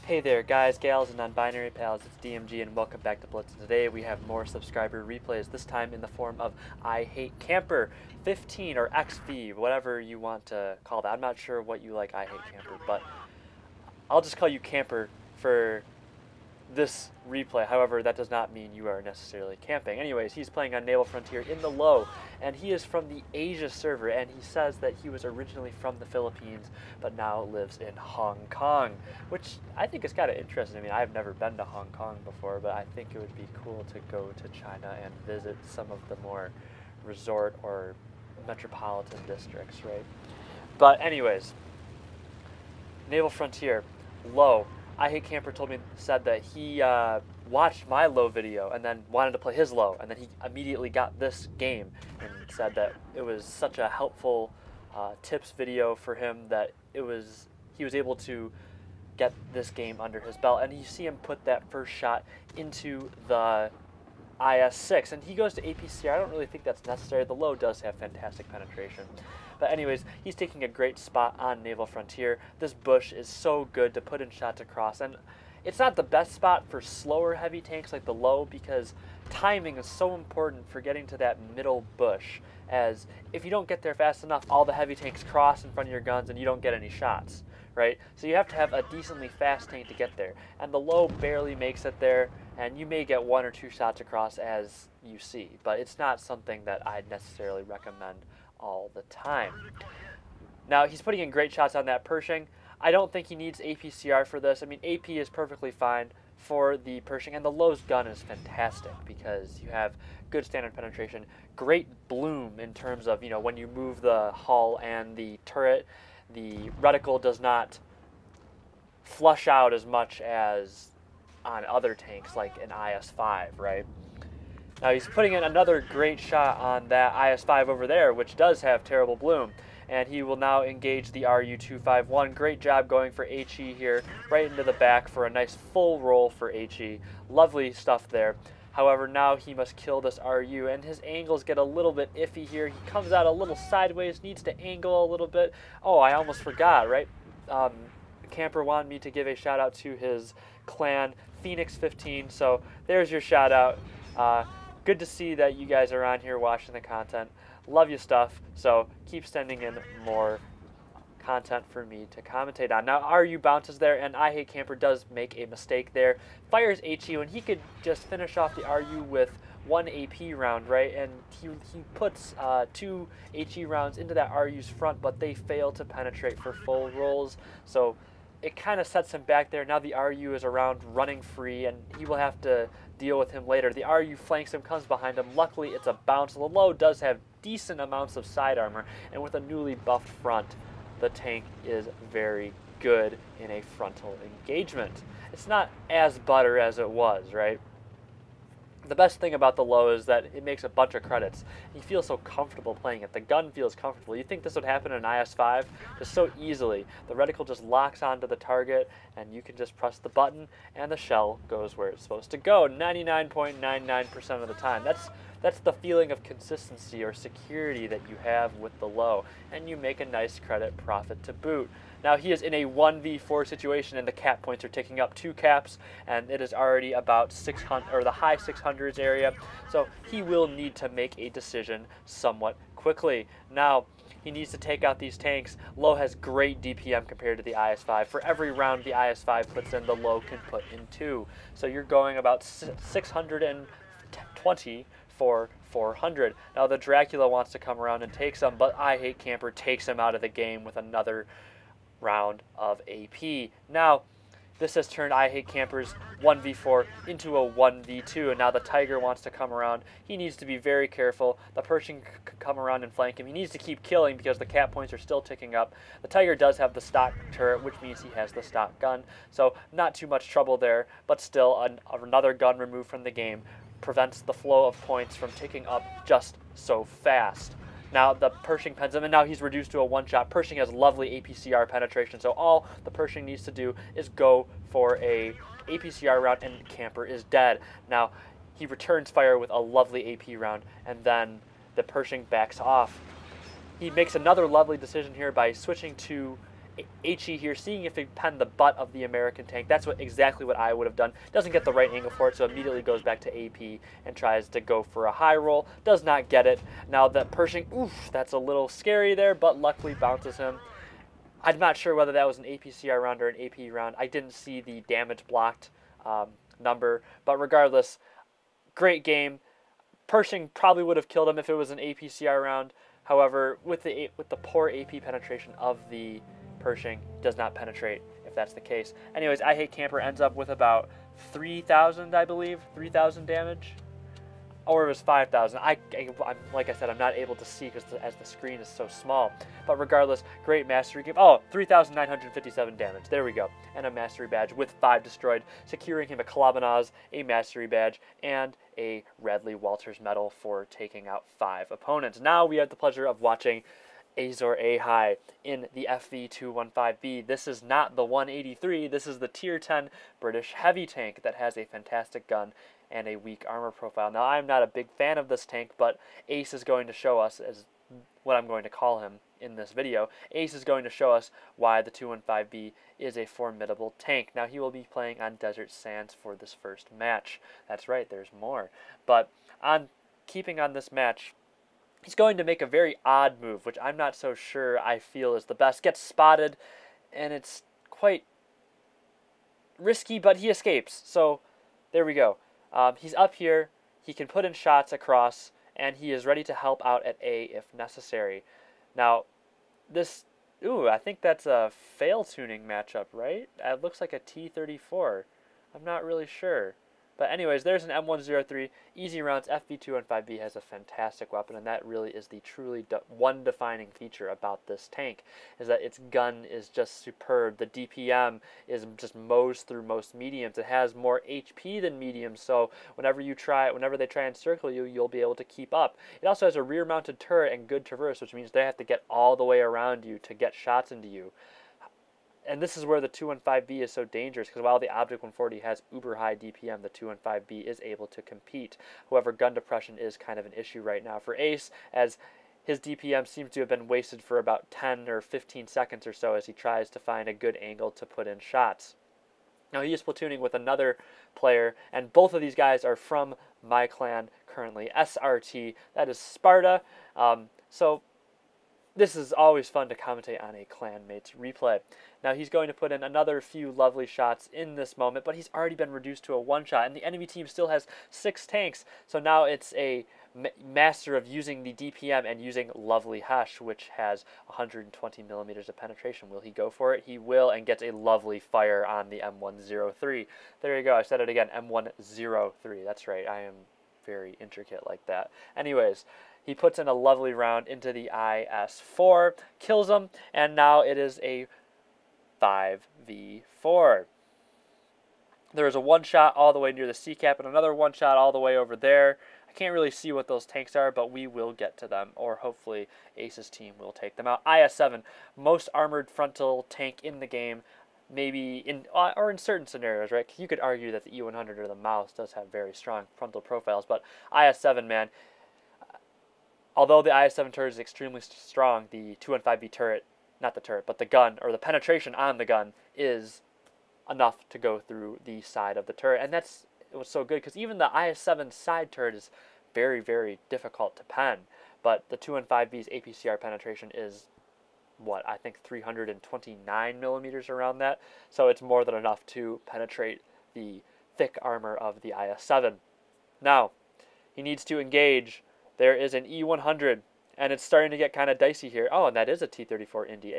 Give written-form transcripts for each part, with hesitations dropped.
Hey there guys, gals, and non-binary pals, it's DMG and welcome back to Blitz. And today we have more subscriber replays, this time in the form of I Hate Camper 15 or XV, whatever you want to call that. I'm not sure what you like I Hate Camper, but I'll just call you Camper for this replay. However, that does not mean you are necessarily camping. Anyways, he's playing on Naval Frontier in the Lowe, and he is from the Asia server, and he says that he was originally from the Philippines, but now lives in Hong Kong, which I think is kind of interesting. I mean, I've never been to Hong Kong before, but I think it would be cool to go to China and visit some of the more resort or metropolitan districts, right? But anyways, Naval Frontier, Lowe. I Hate Camper said that he watched my Lowe video and then wanted to play his Lowe, and then he immediately got this game and said that it was such a helpful tips video for him that he was able to get this game under his belt. And you see him put that first shot into the IS-6, and he goes to APCR. I don't really think that's necessary. The Lowe does have fantastic penetration. But anyways, he's taking a great spot on Naval Frontier. This bush is so good to put in shots across, and it's not the best spot for slower heavy tanks like the Lowe because timing is so important for getting to that middle bush, as if you don't get there fast enough, all the heavy tanks cross in front of your guns and you don't get any shots, right? So you have to have a decently fast tank to get there, and the Lowe barely makes it there, and you may get 1 or 2 shots across as you see, but it's not something that I'd necessarily recommend all the time. Now, he's putting in great shots on that Pershing. I don't think he needs APCR for this. I mean, AP is perfectly fine for the Pershing, and the Lowe's gun is fantastic because you have good standard penetration, great bloom in terms of, you know, when you move the hull and the turret, the reticle does not flush out as much as on other tanks like an IS-5, right? Now he's putting in another great shot on that IS-5 over there, which does have terrible bloom. And he will now engage the RU-251. Great job going for HE here, right into the back for a nice full roll for HE. Lovely stuff there. However, now he must kill this RU, and his angles get a little bit iffy here. He comes out a little sideways, needs to angle a little bit. Oh, I almost forgot, right? Camper wanted me to give a shout out to his clan, Phoenix15. So there's your shout out. Good to see that you guys are on here watching the content. Love your stuff, so keep sending in more content for me to commentate on. Now, RU bounces there, and I Hate Camper does make a mistake there. Fires HE when he could just finish off the RU with 1 AP round, right? And he puts 2 HE rounds into that RU's front, but they fail to penetrate for full rolls. So it kind of sets him back there. Now the RU is around running free, and he will have to deal with him later. The RU flanks him, comes behind him. Luckily, it's a bounce. The Lowe does have decent amounts of side armor, and with a newly buffed front, the tank is very good in a frontal engagement. It's not as butter as it was, right? The best thing about the Lowe is that it makes a bunch of credits. You feel so comfortable playing it. The gun feels comfortable. You think this would happen in an IS-5 just so easily. The reticle just locks onto the target, and you can just press the button, and the shell goes where it's supposed to go 99.99% of the time. That's the feeling of consistency or security that you have with the Lowe, and you make a nice credit profit to boot. Now he is in a 1v4 situation, and the cap points are ticking up 2 caps, and it is already about 600 or the high 600s area. So he will need to make a decision somewhat quickly. Now he needs to take out these tanks. Lowe has great DPM compared to the IS-5. For every round the IS-5 puts in, the Lowe can put in 2. So you're going about 620 for 400. Now the Dracula wants to come around and take some, but I Hate Camper takes him out of the game with another round of AP. Now this has turned I Hate Camper's 1v4 into a 1v2, and now the Tiger wants to come around. He needs to be very careful. The Pershing could come around and flank him. He needs to keep killing because the cap points are still ticking up. The Tiger does have the stock turret, which means he has the stock gun, so not too much trouble there, but still another gun removed from the game prevents the flow of points from ticking up just so fast. Now the Pershing pens him, and now he's reduced to a one-shot. Pershing has lovely APCR penetration, so all the Pershing needs to do is go for a APCR round, and Camper is dead. Now he returns fire with a lovely AP round, and then the Pershing backs off. He makes another lovely decision here by switching to HE here, seeing if he pen the butt of the American tank. That's exactly what I would have done. Doesn't get the right angle for it, so immediately goes back to AP and tries to go for a high roll. Does not get it. Now that Pershing, oof, that's a little scary there, but luckily bounces him. I'm not sure whether that was an APCR round or an AP round. I didn't see the damage blocked number, but regardless, great game. Pershing probably would have killed him if it was an APCR round. However, with the poor AP penetration of the Pershing, does not penetrate if that's the case. Anyways, I Hate Camper ends up with about 3,000, I believe, 3,000 damage, or it was 5,000. I'm like I said, I'm not able to see because as the screen is so small. But regardless, great mastery game. Oh, 3,957 damage. There we go, and a mastery badge with 5 destroyed, securing him a Kalabanaz, a mastery badge, and a Radley Walters medal for taking out 5 opponents. Now we have the pleasure of watching Azor A-High in the FV215B. This is not the 183, this is the tier 10 British heavy tank that has a fantastic gun and a weak armor profile. Now, I'm not a big fan of this tank, but Ace is going to show us, as what I'm going to call him in this video, Ace is going to show us why the 215B is a formidable tank. Now, he will be playing on Desert Sands for this first match. That's right, there's more. But keeping on this match, he's going to make a very odd move, which I'm not so sure I feel is the best. Gets spotted, and it's quite risky, but he escapes. So there we go. He's up here. He can put in shots across, and he is ready to help out at A if necessary. Now, this... Ooh, I think that's a fail tuning matchup, right? It looks like a T-34. I'm not really sure. But anyways, there's an M103, easy rounds. FV215B has a fantastic weapon, and that really is the truly one defining feature about this tank, is that its gun is just superb. The DPM is just mows through most mediums. It has more HP than mediums, so whenever they try and circle you, you'll be able to keep up. It also has a rear-mounted turret and good traverse, which means they have to get all the way around you to get shots into you. And this is where the 215B is so dangerous, because while the Object 140 has uber high DPM, the 215B is able to compete. However, gun depression is kind of an issue right now for Ace, as his DPM seems to have been wasted for about 10 or 15 seconds or so as he tries to find a good angle to put in shots. Now, he is platooning with another player, and both of these guys are from my clan currently, SRT. That is Sparta. So this is always fun to commentate on a clanmate's replay. Now, he's going to put in another few lovely shots in this moment, but he's already been reduced to a one-shot, and the enemy team still has 6 tanks. So now it's a master of using the DPM and using Lovely Hush, which has 120 millimeters of penetration. Will he go for it? He will, and gets a lovely fire on the M103. There you go. I said it again, M103. That's right. I am very intricate like that. Anyways, he puts in a lovely round into the IS-4, kills him, and now it is a 5v4. There is a one-shot all the way near the C-cap and another one-shot all the way over there. I can't really see what those tanks are, but we will get to them, or hopefully Ace's team will take them out. IS-7, most armored frontal tank in the game, maybe in certain scenarios, right? You could argue that the E100 or the Mouse does have very strong frontal profiles, but IS-7, man, although the IS-7 turret is extremely strong, the 215B turret, not the turret, but the gun, or the penetration on the gun, is enough to go through the side of the turret. And it was so good, because even the IS-7 side turret is very, very difficult to pen. But the 215B's APCR penetration is, what, I think 329 millimeters around that. So it's more than enough to penetrate the thick armor of the IS-7. Now, he needs to engage. There is an E100, and it's starting to get kind of dicey here. Oh, and that is a T-34 Indy.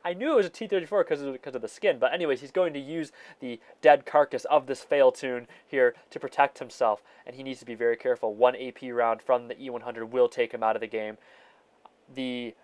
I knew it was a T-34 because of the skin, but anyways, he's going to use the dead carcass of this fail tune here to protect himself, and he needs to be very careful. 1 AP round from the E100 will take him out of the game. The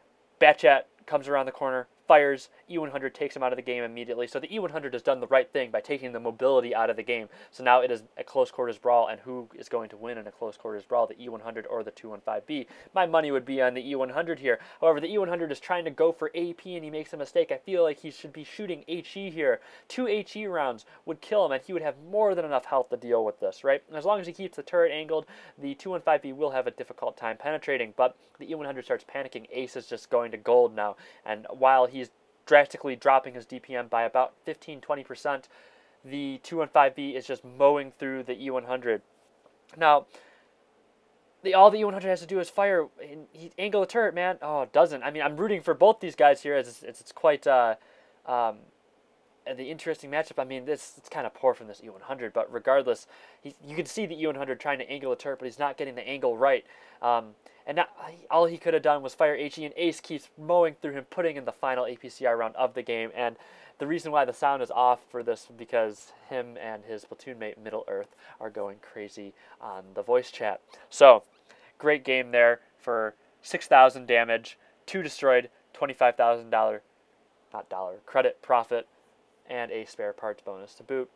Batchat comes around the corner, fires, E100 takes him out of the game immediately. So the E100 has done the right thing by taking the mobility out of the game. So now it is a close quarters brawl, and who is going to win in a close quarters brawl, the E100 or the 215B? My money would be on the E100 here. However, the E100 is trying to go for AP, and he makes a mistake. I feel like he should be shooting HE here. 2 HE rounds would kill him, and he would have more than enough health to deal with this, right? And as long as he keeps the turret angled, the 215B will have a difficult time penetrating, but the E100 starts panicking. Ace is just going to gold now, and while he's drastically dropping his DPM by about 15-20%. The 215B is just mowing through the E100. Now, all the E100 has to do is fire and angle the turret, man. Oh, it doesn't. I mean, I'm rooting for both these guys here, as it's quite the interesting matchup. I mean, it's kind of poor from this E100, but regardless, you can see the E100 trying to angle the turret, but he's not getting the angle right. And all he could have done was fire HE, and Ace keeps mowing through him, putting in the final APCR round of the game. And the reason why the sound is off for this is because him and his platoon mate Middle Earth are going crazy on the voice chat. So, great game there for 6,000 damage, 2 destroyed, $25,000, not dollar, credit profit, and a spare parts bonus to boot.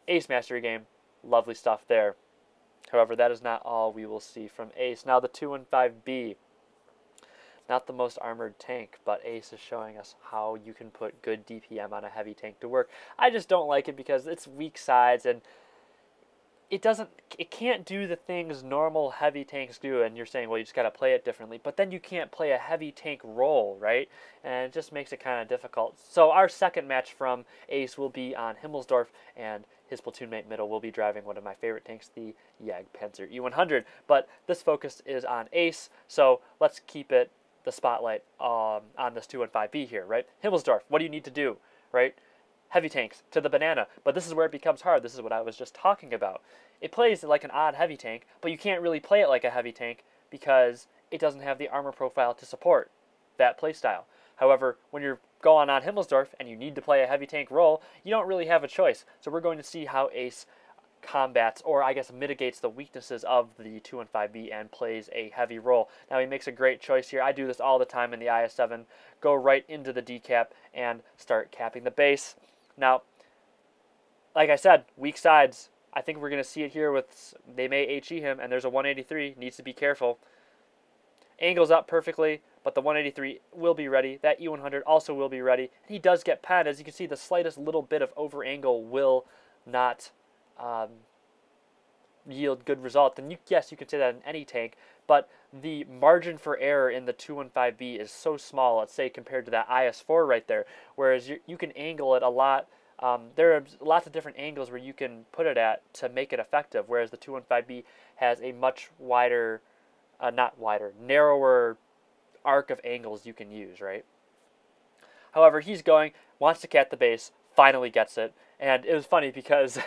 Ace mastery game, lovely stuff there. However, that is not all we will see from Ace. Now the 215B, not the most armored tank, but Ace is showing us how you can put good DPM on a heavy tank to work. I just don't like it because it's weak sides, and it can't do the things normal heavy tanks do, and you're saying, well, you just got to play it differently, but then you can't play a heavy tank role, right? And it just makes it kind of difficult. So our second match from Ace will be on Himmelsdorf, and his platoon mate Middle will be driving one of my favorite tanks, the Jagdpanzer E100. But this focus is on Ace, so let's keep the spotlight on this 215B here, right? Himmelsdorf, what do you need to do, right? Heavy tanks to the banana, but this is where it becomes hard. This is what I was just talking about. It plays like an odd heavy tank, but you can't really play it like a heavy tank because it doesn't have the armor profile to support that playstyle. However, when you're going on Himmelsdorf and you need to play a heavy tank role, you don't really have a choice. So we're going to see how Ace combats, or I guess mitigates, the weaknesses of the 215B and plays a heavy role. Now he makes a great choice here. I do this all the time in the IS-7. Go right into the decap and start capping the base. Now, like I said, weak sides. I think we're going to see it here with, they may HE him, and there's a 183, needs to be careful. Angles up perfectly, but the 183 will be ready. That E100 also will be ready. And he does get penned. As you can see, the slightest little bit of over angle will not yield good result. And yes, you can say that in any tank, but the margin for error in the 215B is so small, let's say, compared to that IS-4 right there, whereas you can angle it a lot. There are lots of different angles where you can put it at to make it effective, whereas the 215B has a much wider, narrower arc of angles you can use, right? However, he's wants to cat the base, finally gets it, and it was funny because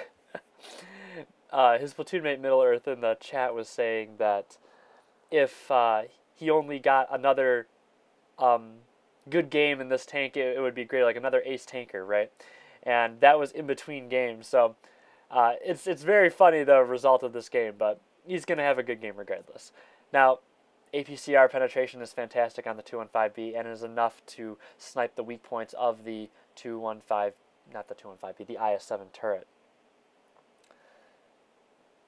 his platoon mate Middle Earth in the chat was saying that if he only got another good game in this tank, it would be great, like another ace tanker, right? And that was in between games, so it's very funny, the result of this game, but he's going to have a good game regardless. Now, APCR penetration is fantastic on the 215B and is enough to snipe the weak points of the 215, not the 215B, the IS-7 turret.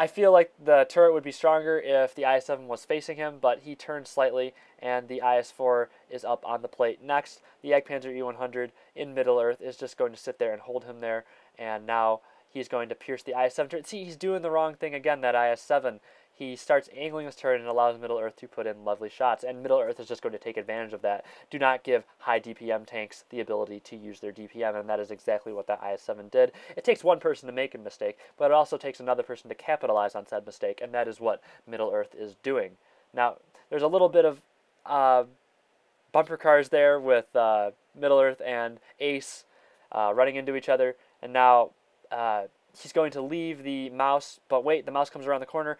I feel like the turret would be stronger if the IS-7 was facing him, but he turned slightly, and the IS-4 is up on the plate. Next, the Jagdpanzer E100 in Middle Earth is just going to sit there and hold him there, and now he's going to pierce the IS-7 turret. See, he's doing the wrong thing again, that IS-7. He starts angling his turret and allows Middle Earth to put in lovely shots, and Middle Earth is just going to take advantage of that. Do not give high DPM tanks the ability to use their DPM, and that is exactly what that IS-7 did. It takes one person to make a mistake, but it also takes another person to capitalize on said mistake, and that is what Middle Earth is doing. Now, there's a little bit of bumper cars there with Middle Earth and Ace running into each other, and now he's going to leave the mouse, but wait, the mouse comes around the corner.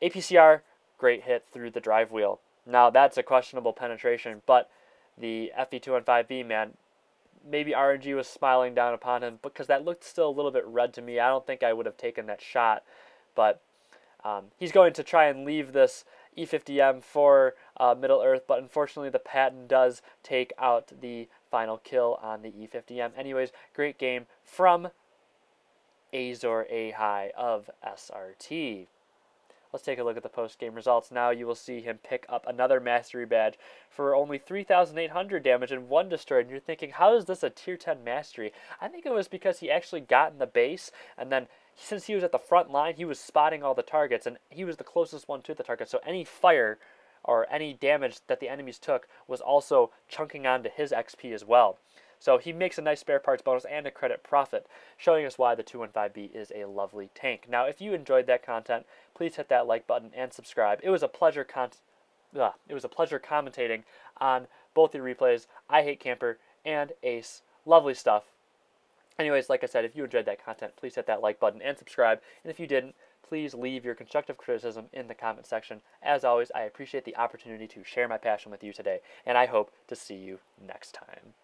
APCR, great hit through the drive wheel. Now that's a questionable penetration, but the FV215B, man, maybe RNG was smiling down upon him because that looked still a little bit red to me. I don't think I would have taken that shot, but he's going to try and leave this E50M for Middle Earth, but unfortunately the Patton does take out the final kill on the E50M. Anyways, great game from Azor A-High of SRT. Let's take a look at the post-game results. Now you will see him pick up another Mastery Badge for only 3,800 damage and 1 destroyed. And you're thinking, how is this a Tier 10 Mastery? I think it was because he actually got in the base, and then since he was at the front line, he was spotting all the targets, and he was the closest one to the target. So any fire or any damage that the enemies took was also chunking onto his XP as well. So he makes a nice spare parts bonus and a credit profit, showing us why the 215B is a lovely tank. Now, if you enjoyed that content, please hit that like button and subscribe. It was a pleasure commentating on both the replays, I Hate Camper and Ace. Lovely stuff. Anyways, like I said, if you enjoyed that content, please hit that like button and subscribe. And if you didn't, please leave your constructive criticism in the comment section. As always, I appreciate the opportunity to share my passion with you today, and I hope to see you next time.